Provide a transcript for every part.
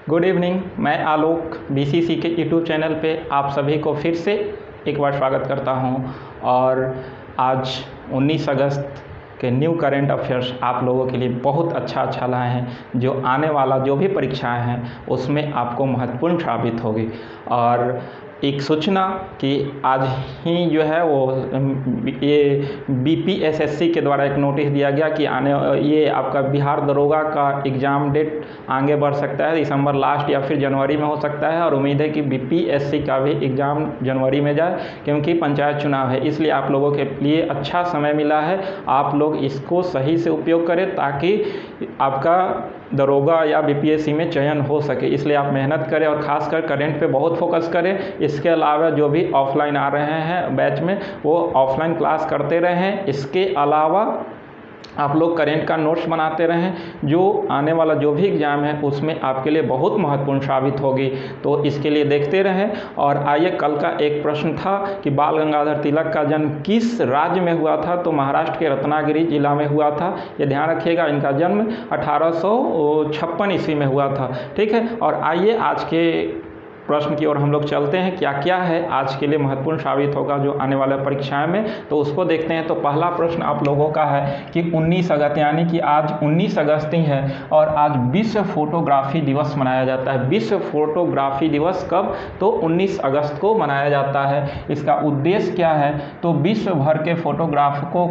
Good evening. मैं आलोक BCC के YouTube channel पे आप सभी को फिर से एक बार स्वागत करता हूं। और आज 19 अगस्त के न्यू करंट अफेयर्स आप लोगों के लिए बहुत अच्छा लाए हैं, जो आने वाला जो भी परीक्षाएं हैं उसमें आपको महत्वपूर्ण साबित होगी। और एक सूचना कि आज ही जो है वो ये बीपीएसएससी के द्वारा एक नोटिस दिया गया कि ये आपका बिहार दरोगा का एग्ज़ाम डेट आगे बढ़ सकता है, दिसंबर लास्ट या फिर जनवरी में हो सकता है। और उम्मीद है कि बीपीएससी का भी एग्ज़ाम जनवरी में जाए, क्योंकि पंचायत चुनाव है। इसलिए आप लोगों के लिए अच्छा समय मिला है, आप लोग इसको सही से उपयोग करें ताकि आपका दरोगा या बीपीएससी में चयन हो सके। इसलिए आप मेहनत करें और ख़ासकर करंट पे बहुत फोकस करें। इसके अलावा जो भी ऑफलाइन आ रहे हैं बैच में, वो ऑफलाइन क्लास करते रहें। इसके अलावा आप लोग करंट का नोट्स बनाते रहें, जो आने वाला जो भी एग्ज़ाम है उसमें आपके लिए बहुत महत्वपूर्ण साबित होगी। तो इसके लिए देखते रहें। और आइए, कल का एक प्रश्न था कि बाल गंगाधर तिलक का जन्म किस राज्य में हुआ था, तो महाराष्ट्र के रत्नागिरी जिला में हुआ था। ये ध्यान रखिएगा, इनका जन्म 1856 ईस्वी में हुआ था। ठीक है। और आइए आज के प्रश्न की ओर हम लोग चलते हैं। क्या क्या है आज के लिए महत्वपूर्ण साबित होगा जो आने वाले परीक्षाएं में, तो उसको देखते हैं। तो पहला प्रश्न आप लोगों का है कि 19 अगस्त यानी कि आज 19 अगस्त ही है और आज विश्व फोटोग्राफी दिवस मनाया जाता है। विश्व फोटोग्राफी दिवस कब? तो 19 अगस्त को मनाया जाता है। इसका उद्देश्य क्या है? तो विश्व भर के फोटोग्राफरों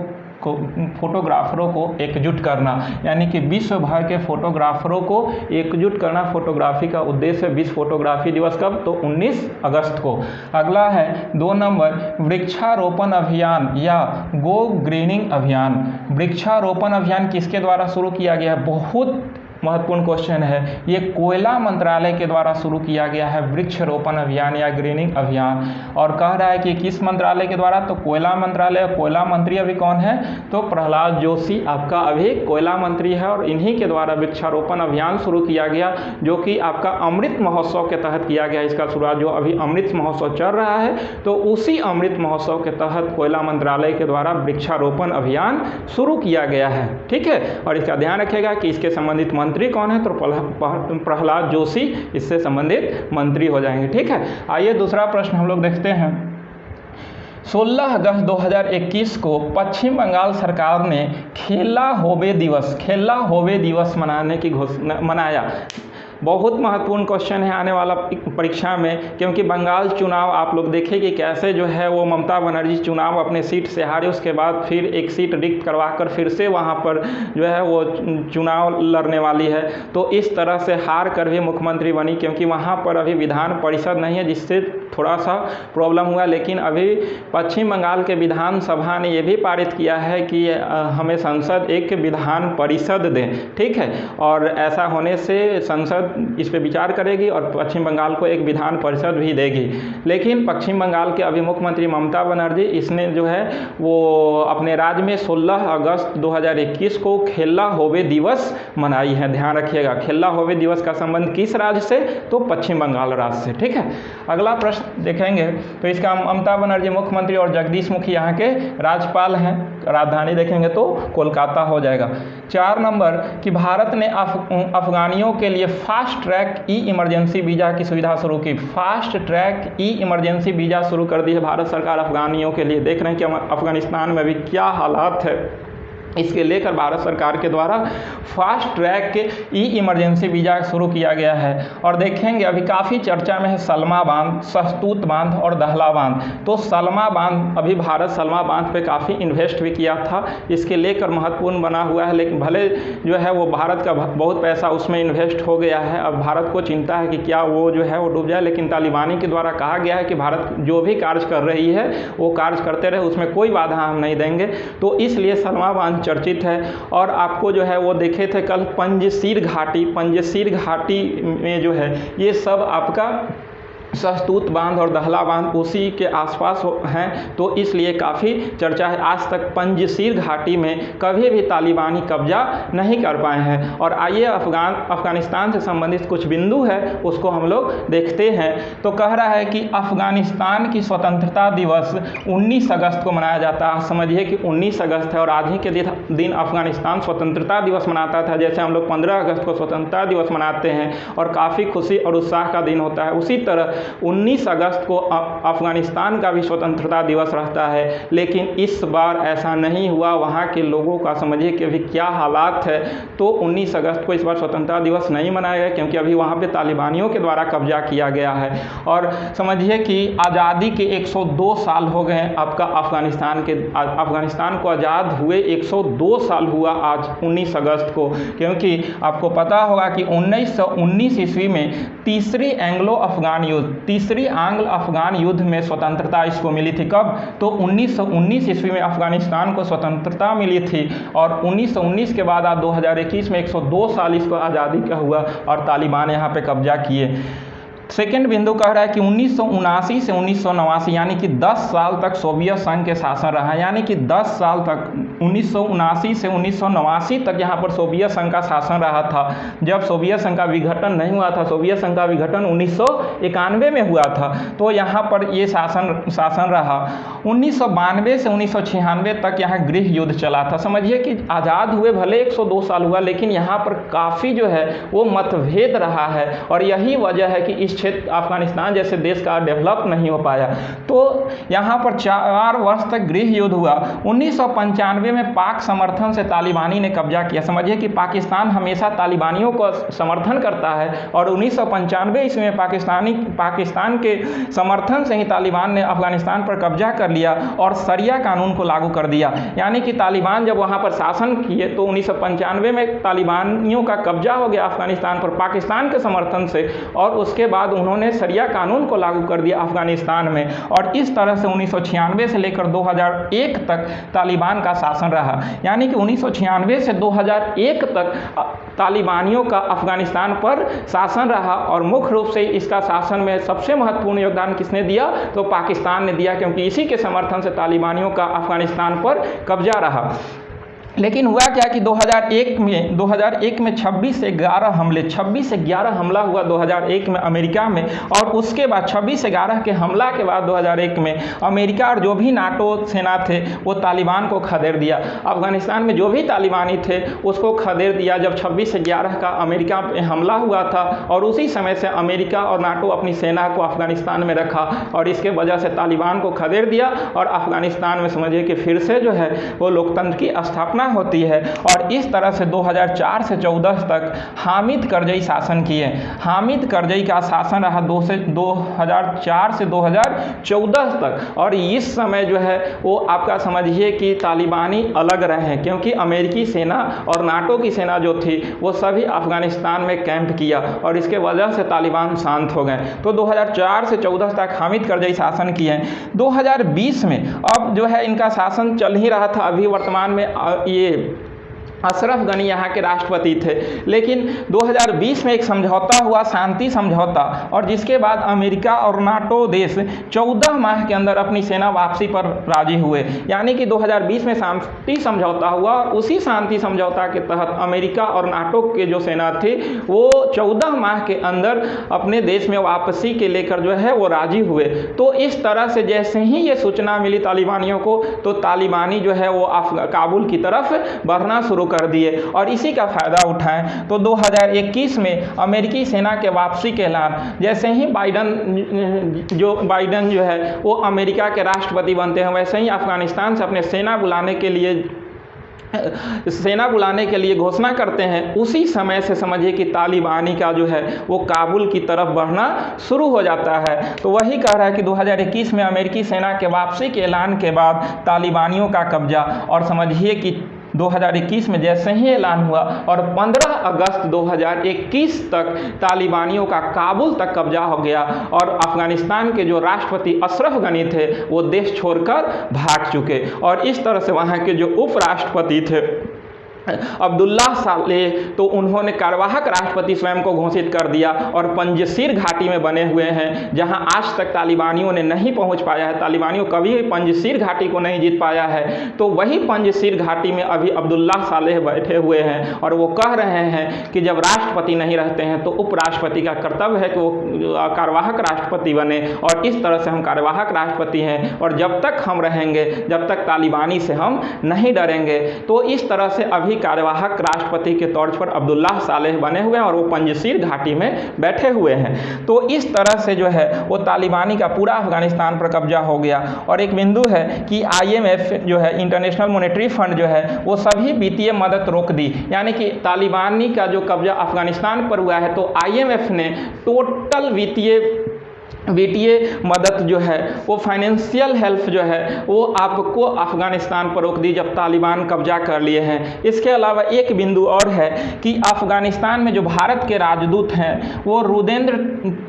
को एकजुट करना, यानी कि विश्व भर के फोटोग्राफरों को एकजुट करना फोटोग्राफी का उद्देश्य है। विश्व फोटोग्राफी दिवस कब? तो 19 अगस्त को। अगला है 2 नंबर, वृक्षारोपण अभियान या गो ग्रीनिंग अभियान। वृक्षारोपण अभियान किसके द्वारा शुरू किया गया है? बहुत महत्वपूर्ण क्वेश्चन है। ये कोयला मंत्रालय के द्वारा शुरू किया गया है वृक्षारोपण अभियान या ग्रीनिंग अभियान। और कह रहा है कि किस मंत्रालय के द्वारा? तो कोयला मंत्रालय। कोयला मंत्री अभी कौन है? तो प्रहलाद जोशी आपका अभी कोयला मंत्री है। और इन्हीं के द्वारा वृक्षारोपण अभियान शुरू किया गया, जो कि आपका अमृत महोत्सव के तहत किया गया। इसका शुरुआत जो अभी अमृत महोत्सव चल रहा है, तो उसी अमृत महोत्सव के तहत कोयला मंत्रालय के द्वारा वृक्षारोपण अभियान शुरू किया गया है। ठीक है। और इसका ध्यान रखिएगा कि इसके संबंधित मंत्री कौन है? तो प्रहलाद जोशी इससे संबंधित मंत्री हो जाएंगे। ठीक है। आइए दूसरा प्रश्न हम लोग देखते हैं। 16 अगस्त 2021 को पश्चिम बंगाल सरकार ने खेला होवे दिवस मनाने की घोषणा मनाया। बहुत महत्वपूर्ण क्वेश्चन है आने वाला परीक्षा में, क्योंकि बंगाल चुनाव आप लोग देखें कि कैसे जो है वो ममता बनर्जी चुनाव अपने सीट से हारे, उसके बाद फिर एक सीट रिक्त करवाकर फिर से वहाँ पर जो है वो चुनाव लड़ने वाली है। तो इस तरह से हार कर भी मुख्यमंत्री बनी, क्योंकि वहाँ पर अभी विधान परिषद नहीं है, जिससे थोड़ा सा प्रॉब्लम हुआ। लेकिन अभी पश्चिम बंगाल के विधानसभा ने ये भी पारित किया है कि हमें संसद एक विधान परिषद दें। ठीक है। और ऐसा होने से संसद इस पे विचार करेगी और पश्चिम बंगाल को एक विधान परिषद भी देगी। लेकिन पश्चिम बंगाल के अभी मुख्यमंत्री ममता बनर्जी, इसने जो है वो अपने राज्य में 16 अगस्त 2021 को खेला होवे दिवस मनाई है। ध्यान रखिएगा, खेला होवे दिवस का संबंध किस राज्य से? तो पश्चिम बंगाल राज्य से। ठीक है। अगला प्रश्न देखेंगे तो इसका ममता बनर्जी मुख्यमंत्री और जगदीश मुखी यहाँ के राज्यपाल हैं। राजधानी देखेंगे तो कोलकाता हो जाएगा। 4 नंबर कि भारत ने अफगानियों के लिए फास्ट ट्रैक ई इमरजेंसी वीज़ा की सुविधा शुरू की। फास्ट ट्रैक ई इमरजेंसी वीज़ा शुरू कर दी है भारत सरकार अफगानियों के लिए। देख रहे हैं कि अफगानिस्तान में अभी क्या हालात है, इसके लेकर भारत सरकार के द्वारा फास्ट ट्रैक ई इमरजेंसी वीज़ा शुरू किया गया है। और देखेंगे अभी काफ़ी चर्चा में है सलमा बांध, सहतूत बांध और दहला बांध। तो सलमा बांध, अभी भारत सलमा बांध पे काफ़ी इन्वेस्ट भी किया था, इसके लेकर महत्वपूर्ण बना हुआ है। लेकिन भले जो है वो भारत का बहुत पैसा उसमें इन्वेस्ट हो गया है, अब भारत को चिंता है कि क्या वो जो है वो डूब जाए। लेकिन तालिबानी के द्वारा कहा गया है कि भारत जो भी कार्य कर रही है वो कार्य करते रहे, उसमें कोई बाधा हम नहीं देंगे। तो इसलिए सलमा बांध चर्चित है। और आपको जो है वो देखे थे कल पंजशीर घाटी में जो है ये सब आपका सहतूत बांध और दहला बांध उसी के आसपास हैं, तो इसलिए काफ़ी चर्चा है। आज तक पंजशीर घाटी में कभी भी तालिबानी कब्जा नहीं कर पाए हैं। और आइए अफ़गानिस्तान से संबंधित कुछ बिंदु है उसको हम लोग देखते हैं। तो कह रहा है कि अफ़गानिस्तान की स्वतंत्रता दिवस 19 अगस्त को मनाया जाता है। समझिए कि 19 अगस्त है और आज ही के दिन अफ़गानिस्तान स्वतंत्रता दिवस मनाता था, जैसे हम लोग 15 अगस्त को स्वतंत्रता दिवस मनाते हैं और काफ़ी खुशी और उत्साह का दिन होता है। उसी तरह 19 अगस्त को अफ़गानिस्तान का भी स्वतंत्रता दिवस रहता है, लेकिन इस बार ऐसा नहीं हुआ। वहाँ के लोगों का समझिए कि अभी क्या हालात है। तो 19 अगस्त को इस बार स्वतंत्रता दिवस नहीं मनाया गया क्योंकि अभी वहाँ पे तालिबानियों के द्वारा कब्जा किया गया है। और समझिए कि आज़ादी के 102 साल हो गए आपका अफ़गानिस्तान को आज़ाद हुए 102 साल हुआ आज 19 अगस्त को। क्योंकि आपको पता होगा कि 1919 ईस्वी में तीसरी आंग्लो अफ़गान युद्ध में स्वतंत्रता इसको मिली थी। कब? तो 1919 ईस्वी में अफ़गानिस्तान को स्वतंत्रता मिली थी और 1919 के बाद आज 2021 में 102 साल इसको आज़ादी का हुआ और तालिबान यहाँ पे कब्जा किए। सेकेंड बिंदु कह रहा है कि 1979 से 1989 यानी कि 10 साल तक सोवियत संघ के शासन रहा। यानी कि 10 साल तक 1979 से 1989 तक यहाँ पर सोवियत संघ का शासन रहा था। जब सोवियत संघ का विघटन नहीं हुआ था, सोवियत संघ का विघटन 1991 में हुआ था, तो यहाँ पर ये शासन रहा। 1992 से 1996 तक यहाँ गृह युद्ध चला था। समझिए कि आज़ाद हुए भले 102 साल हुआ, लेकिन यहाँ पर काफ़ी जो है वो मतभेद रहा है और यही वजह है कि इस क्षेत्र अफ़गानिस्तान जैसे देश का डेवलप नहीं हो पाया। तो यहाँ पर 4 वर्ष तक गृह युद्ध हुआ। 1995 में पाक समर्थन से तालिबानी ने कब्जा किया। समझिए कि पाकिस्तान हमेशा तालिबानियों को समर्थन करता है और 1995 ईस्वी में पाकिस्तान के समर्थन से ही तालिबान ने अफ़गानिस्तान पर कब्जा कर लिया और शरिया कानून को लागू कर दिया। यानी कि तालिबान जब वहाँ पर शासन किए तो 1995 में तालिबानियों का कब्जा हो गया अफ़गानिस्तान पर पाकिस्तान के समर्थन से, और उसके बाद उन्होंने शरिया कानून को लागू कर दिया अफ़गानिस्तान में। और इस तरह से 1996 से लेकर 2001 तक तालिबान का शासन रहा। यानी कि 1996 से 2001 तक तालिबानियों का अफ़गानिस्तान पर शासन रहा और मुख्य रूप से इसका शासन में सबसे महत्वपूर्ण योगदान किसने दिया? तो पाकिस्तान ने दिया, क्योंकि इसी के समर्थन से तालिबानियों का अफ़गानिस्तान पर कब्जा रहा। लेकिन हुआ क्या कि 2001 में 26 से 11 हमला हुआ 2001 में अमेरिका में, और उसके बाद 26 से 11 के हमला के बाद 2001 में अमेरिका और जो भी नाटो सेना थे वो तालिबान को खदेड़ दिया। अफ़गानिस्तान में जो भी तालिबानी थे उसको खदेड़ दिया जब 26 से 11 का अमेरिका पे हमला हुआ था, और उसी समय से अमेरिका और नाटो अपनी सेना को अफ़गानिस्तान में रखा और इसके वजह से तालिबान को खदेड़ दिया और अफ़गानिस्तान में समझिए कि फिर से जो है वो लोकतंत्र की स्थापना होती है। और इस तरह से 2004 से 14 तक हामिद करजई शासन किए। हामिद करजई का शासन रहा 2004 से 2014 तक, और इस समय जो है वो आपका समझिए कि तालिबानी अलग रहे हैं, क्योंकि अमेरिकी सेना और नाटो की सेना जो थी वो सभी अफ़गानिस्तान में कैंप किया और इसके वजह से तालिबान शांत हो गए। तो 2004 से 14 तक हामिद करजई शासन किए। 2020 में अब जो है इनका शासन चल ही रहा था। अभी वर्तमान में ये अशरफ गनी यहाँ के राष्ट्रपति थे, लेकिन 2020 में एक समझौता हुआ, शांति समझौता, और जिसके बाद अमेरिका और नाटो देश 14 माह के अंदर अपनी सेना वापसी पर राजी हुए। यानी कि 2020 में शांति समझौता हुआ और उसी शांति समझौता के तहत अमेरिका और नाटो के जो सेना थी वो 14 माह के अंदर अपने देश में वापसी के लेकर जो है वो राजी हुए। तो इस तरह से जैसे ही ये सूचना मिली तालिबानियों को, तो तालिबानी जो है वो काबुल की तरफ बढ़ना शुरू कर दिए और इसी का फायदा उठाएं। तो 2021 में अमेरिकी सेना के वापसी के ऐलान, जैसे ही बाइडन जो है वो अमेरिका के राष्ट्रपति बनते हैं, वैसे ही अफगानिस्तान से अपने सेना बुलाने के लिए घोषणा करते हैं। उसी समय से समझिए कि तालिबानी का जो है वो काबुल की तरफ बढ़ना शुरू हो जाता है। तो वही कह रहा है कि 2021 में अमेरिकी सेना के वापसी के ऐलान के बाद तालिबानियों का कब्जा, और समझिए कि 2021 में जैसे ही ऐलान हुआ और 15 अगस्त 2021 तक तालिबानियों का काबुल तक कब्जा हो गया और अफगानिस्तान के जो राष्ट्रपति अशरफ गनी थे वो देश छोड़कर भाग चुके। और इस तरह से वहाँ के जो उपराष्ट्रपति थे अब्दुल्ला सालेह, तो उन्होंने कार्यवाहक राष्ट्रपति स्वयं को घोषित कर दिया और पंजशीर घाटी में बने हुए हैं, जहां आज तक तालिबानियों ने नहीं पहुंच पाया है। तालिबानियों कभी भी पंजशीर घाटी को नहीं जीत पाया है, तो वही पंजशीर घाटी में अभी अब्दुल्ला सालेह बैठे हुए हैं और वो कह रहे हैं कि जब राष्ट्रपति नहीं रहते हैं तो उपराष्ट्रपति का कर्तव्य है कि वो कार्यवाहक राष्ट्रपति बने, और इस तरह से हम कार्यवाहक राष्ट्रपति हैं और जब तक हम रहेंगे, जब तक तालिबानी से हम नहीं डरेंगे। तो इस तरह से अभी कार्यवाहक राष्ट्रपति के तौर पर अब्दुल्ला सालेह बने हुए हैं और वो पंजशीर घाटी में बैठे हुए हैं। तो इस तरह से जो है वो तालिबानी का पूरा अफगानिस्तान पर कब्जा हो गया। और एक बिंदु है कि IMF जो है, इंटरनेशनल मॉनेटरी फंड जो है, वो सभी वित्तीय मदद रोक दी, यानी कि तालिबानी का जो कब्जा अफगानिस्तान पर हुआ है तो IMF ने टोटल वित्तीय मदद जो है, वो फाइनेंशियल हेल्प जो है, वो आपको अफगानिस्तान पर रोक दी जब तालिबान कब्जा कर लिए हैं। इसके अलावा एक बिंदु और है कि अफगानिस्तान में जो भारत के राजदूत हैं वो रुदेंद्र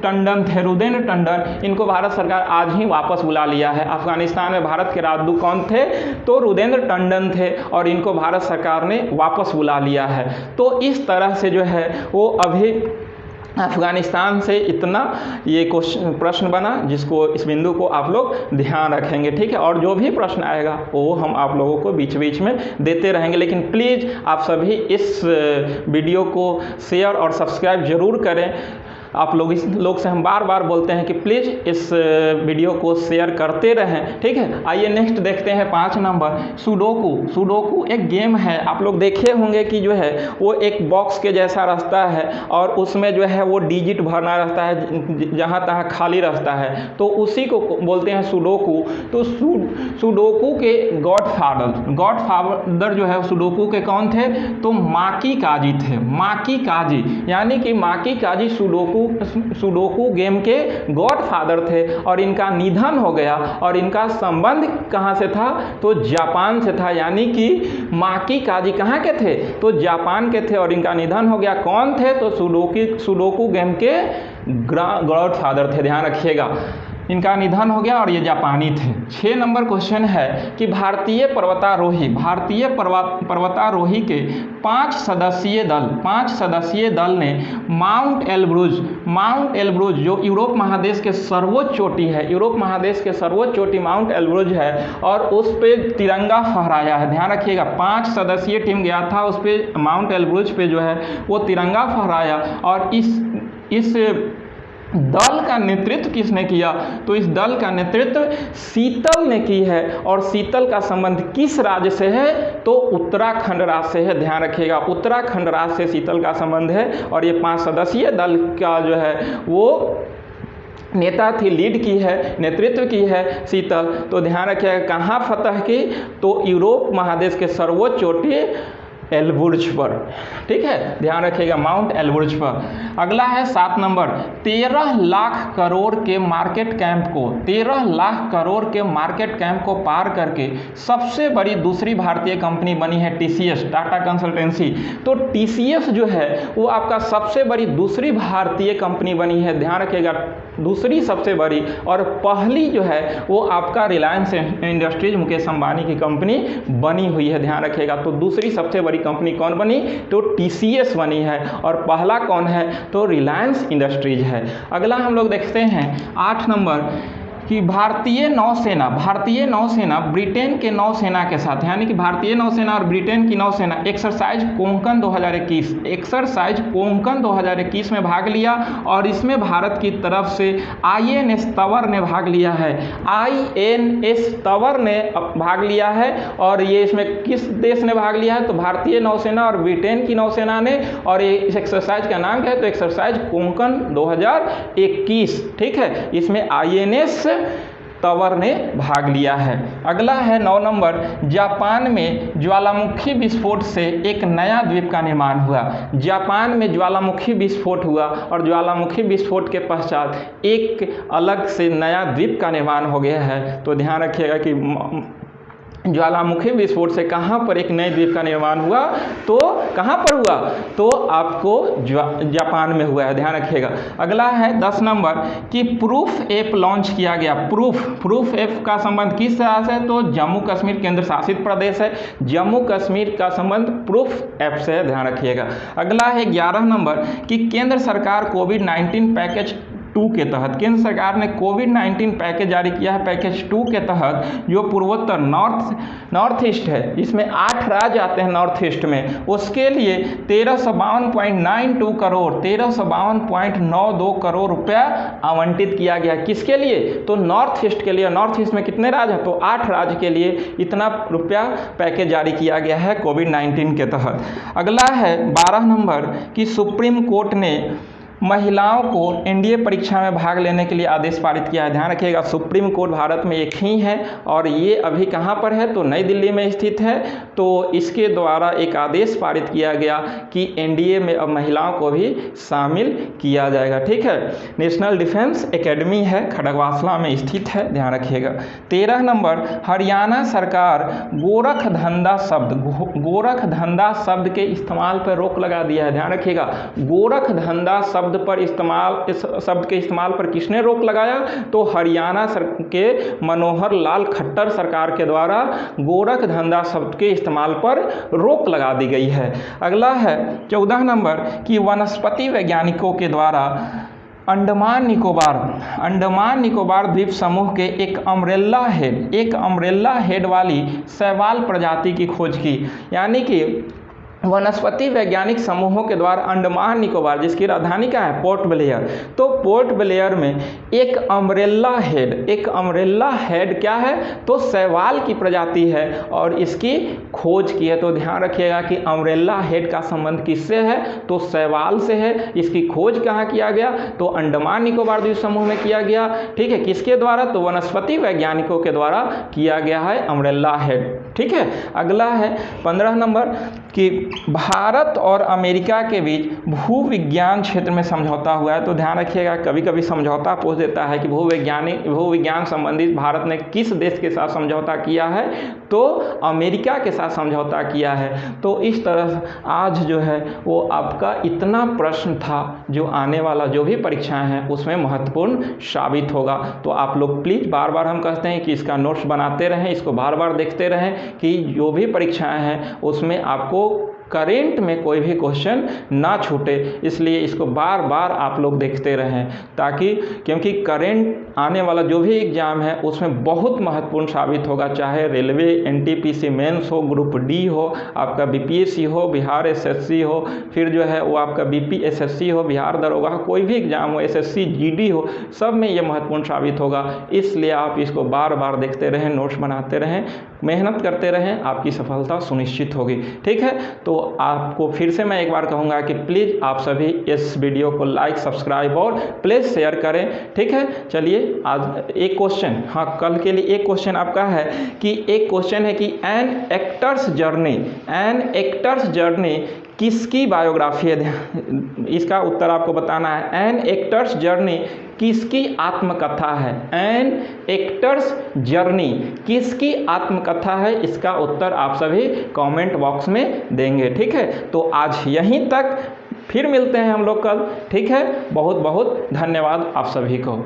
टंडन थे। रुदेंद्र टंडन, इनको भारत सरकार आज ही वापस बुला लिया है। अफगानिस्तान में भारत के राजदूत कौन थे? तो रुदेंद्र टंडन थे और इनको भारत सरकार ने वापस बुला लिया है। तो इस तरह से जो है वो अभी अफगानिस्तान से इतना ये क्वेश्चन प्रश्न बना, जिसको इस बिंदु को आप लोग ध्यान रखेंगे, ठीक है। और जो भी प्रश्न आएगा वो हम आप लोगों को बीच बीच में देते रहेंगे, लेकिन प्लीज़ आप सभी इस वीडियो को शेयर और सब्सक्राइब जरूर करें। आप लोग इस लोग से हम बार बार बोलते हैं कि प्लीज़ इस वीडियो को शेयर करते रहें, ठीक है। आइए नेक्स्ट देखते हैं 5 नंबर, सुडोकू। सुडोकू एक गेम है, आप लोग देखे होंगे कि जो है वो एक बॉक्स के जैसा रास्ता है और उसमें जो है वो डिजिट भरना रहता है, जहाँ तहाँ खाली रास्ता है, तो उसी को बोलते हैं सुडोकू। तो सुडोकू के गॉडफादर जो है सुडोकू के कौन थे? तो माकी काजी थे। माकी काजी, यानी कि माकी काजी सुडोकू गेम के गॉडफादर थे और इनका निधन हो गया। और इनका संबंध कहाँ से था? तो जापान से था, यानी कि माकी काजी कहाँ के थे? तो जापान के थे और इनका निधन हो गया। कौन थे? तो सुडोकू गेम के गॉडफादर थे, ध्यान रखिएगा। इनका निधन हो गया और ये जापानी थे। 6 नंबर क्वेश्चन है कि भारतीय पर्वतारोही के 5 सदस्यीय दल ने माउंट एल्ब्रुज जो यूरोप महादेश के सर्वोच्च चोटी है, यूरोप महादेश के सर्वोच्च चोटी माउंट एल्ब्रुज है, और उस पे तिरंगा फहराया है। ध्यान रखिएगा, 5 सदस्यीय टीम गया था, उस पे माउंट एल्ब्रुज पे जो है वो तिरंगा फहराया। और इस दल का नेतृत्व किसने किया? तो इस दल का नेतृत्व शीतल ने की है। और शीतल का संबंध किस राज्य से है? तो उत्तराखंड राज्य से है। ध्यान रखिएगा, उत्तराखंड राज्य से शीतल का संबंध है। और ये 5 सदस्यीय दल का जो है वो नेता थी, लीड की है, नेतृत्व की है शीतल। तो ध्यान रखिएगा, कहाँ फतह की? तो यूरोप महादेश के सर्वोच्च चोटी एल्ब्रुज पर, ठीक है, ध्यान रखिएगा, माउंट एल्ब्रुज पर। अगला है 7 नंबर, 13 लाख करोड़ के मार्केट कैंप को पार करके सबसे बड़ी दूसरी भारतीय कंपनी बनी है TCS, टाटा कंसल्टेंसी। तो TCS जो है वो आपका सबसे बड़ी दूसरी भारतीय कंपनी बनी है। ध्यान रखिएगा, दूसरी सबसे बड़ी, और पहली जो है वो आपका रिलायंस इंडस्ट्रीज, मुकेश अंबानी की कंपनी बनी हुई है। ध्यान रखिएगा, तो दूसरी सबसे बड़ी कंपनी कौन बनी? तो TCS बनी है। और पहला कौन है? तो रिलायंस इंडस्ट्रीज है। अगला हम लोग देखते हैं 8 नंबर कि भारतीय नौसेना ब्रिटेन के नौसेना के साथ, यानी कि भारतीय नौसेना और ब्रिटेन की नौसेना एक्सरसाइज कोंकण 2021 में भाग लिया। और इसमें भारत की तरफ से INS तवर ने भाग लिया है। INS तवर ने भाग लिया है। और ये इसमें किस देश ने भाग लिया है? तो भारतीय नौसेना और ब्रिटेन की नौसेना ने। और ये इस एक्सरसाइज का नाम क्या है? तो एक्सरसाइज कोंकण 2021, ठीक है, इसमें INS तवर ने भाग लिया है। अगला है 9 नंबर, जापान में ज्वालामुखी विस्फोट से एक नया द्वीप का निर्माण हुआ। जापान में ज्वालामुखी विस्फोट हुआ और ज्वालामुखी विस्फोट के पश्चात एक अलग से नया द्वीप का निर्माण हो गया है। तो ध्यान रखिएगा कि ज्वालामुखी विस्फोट से कहाँ पर एक नए द्वीप का निर्माण हुआ, तो कहाँ पर हुआ, तो आपको जापान में हुआ है, ध्यान रखिएगा। अगला है 10 नंबर कि प्रूफ ऐप लॉन्च किया गया। प्रूफ ऐप का संबंध किस तरह से, तो जम्मू कश्मीर केंद्र शासित प्रदेश है, जम्मू कश्मीर का संबंध प्रूफ ऐप से है, ध्यान रखिएगा। अगला है 11 नंबर कि केंद्र सरकार कोविड-19 पैकेज 2 के तहत, केंद्र सरकार ने कोविड-19 पैकेज जारी किया है। पैकेज 2 के तहत जो पूर्वोत्तर नॉर्थ ईस्ट है, इसमें 8 राज्य आते हैं नॉर्थ ईस्ट में, उसके लिए 1352.92 करोड़ 1352.92 करोड़ रुपया आवंटित किया गया। किसके लिए, तो नॉर्थ ईस्ट के लिए। नॉर्थ ईस्ट में कितने राज्य हैं, तो 8 राज्य के लिए इतना रुपया पैकेज जारी किया गया है कोविड-19 के तहत। अगला है 12 नंबर कि सुप्रीम कोर्ट ने महिलाओं को एनडीए परीक्षा में भाग लेने के लिए आदेश पारित किया है। ध्यान रखिएगा, सुप्रीम कोर्ट भारत में एक ही है और ये अभी कहाँ पर है, तो नई दिल्ली में स्थित है। तो इसके द्वारा एक आदेश पारित किया गया कि एनडीए में अब महिलाओं को भी शामिल किया जाएगा। ठीक है, नेशनल डिफेंस एकेडमी है, खड़गवासला में स्थित है, ध्यान रखिएगा। 13 नंबर हरियाणा सरकार गोरखधंधा शब्द के इस्तेमाल पर रोक लगा दिया है। ध्यान रखिएगा, गोरखधंधा शब्द के इस्तेमाल पर किसने रोक लगाया, तो हरियाणा के मनोहर लाल खट्टर सरकार के द्वारा गोरखधंधा शब्द के इस्तेमाल पर रोक लगा दी गई है। अगला है 14 नंबर कि वनस्पति वैज्ञानिकों के द्वारा अंडमान निकोबार द्वीप समूह के एक अम्ब्रेला हेड वाली शैवाल प्रजाति की खोज की। यानी कि वनस्पति वैज्ञानिक समूहों के द्वारा अंडमान निकोबार, जिसकी राजधानी क्या है, पोर्ट ब्लेयर, तो पोर्ट ब्लेयर में एक अम्ब्रेला हेड क्या है, तो शैवाल की प्रजाति है और इसकी खोज की है। तो ध्यान रखिएगा कि अम्ब्रेला हेड का संबंध किससे है, तो शैवाल से है। इसकी खोज कहाँ किया गया, तो अंडमान निकोबार द्वीप समूह में किया गया। ठीक है, किसके द्वारा, तो वनस्पति वैज्ञानिकों के द्वारा किया गया है अम्ब्रेला हेड। ठीक है, अगला है 15 नंबर कि भारत और अमेरिका के बीच भूविज्ञान क्षेत्र में समझौता हुआ है। तो ध्यान रखिएगा, कभी कभी समझौता पूछ देता है कि भूविज्ञान संबंधित भारत ने किस देश के साथ समझौता किया है, तो अमेरिका के साथ समझौता किया है। तो इस तरह आज जो है वो आपका इतना प्रश्न था जो आने वाला जो भी परीक्षाएं हैं उसमें महत्वपूर्ण साबित होगा। तो आप लोग प्लीज़ बार बार हम कहते हैं कि इसका नोट्स बनाते रहें, इसको बार बार देखते रहें कि जो भी परीक्षाएं हैं उसमें आपको करेंट में कोई भी क्वेश्चन ना छूटे। इसलिए इसको बार बार आप लोग देखते रहें, ताकि क्योंकि करेंट आने वाला जो भी एग्ज़ाम है उसमें बहुत महत्वपूर्ण साबित होगा, चाहे रेलवे एनटीपीसी मेंस हो, ग्रुप डी हो, आपका बीपीएससी हो, बिहार एसएससी हो, फिर जो है वो आपका बीपीएसएससी हो, बिहार दरोगा हो, कोई भी एग्ज़ाम हो, एसएससी जीडी हो, सब में ये महत्वपूर्ण साबित होगा। इसलिए आप इसको बार बार देखते रहें, नोट्स बनाते रहें, मेहनत करते रहें, आपकी सफलता सुनिश्चित होगी। ठीक है, तो आपको फिर से मैं एक बार कहूँगा कि प्लीज़ आप सभी इस वीडियो को लाइक, सब्सक्राइब और प्लीज़ शेयर करें। ठीक है, चलिए आज एक क्वेश्चन, हाँ कल के लिए एक क्वेश्चन आपका है कि एक क्वेश्चन है कि एन एक्टर्स जर्नी किसकी बायोग्राफी है। इसका उत्तर आपको बताना है। एन एक्टर्स जर्नी किसकी आत्मकथा है, एन एक्टर्स जर्नी किसकी आत्मकथा है, इसका उत्तर आप सभी कमेंट बॉक्स में देंगे। ठीक है, तो आज यहीं तक, फिर मिलते हैं हम लोग कल। ठीक है, बहुत बहुत धन्यवाद आप सभी को।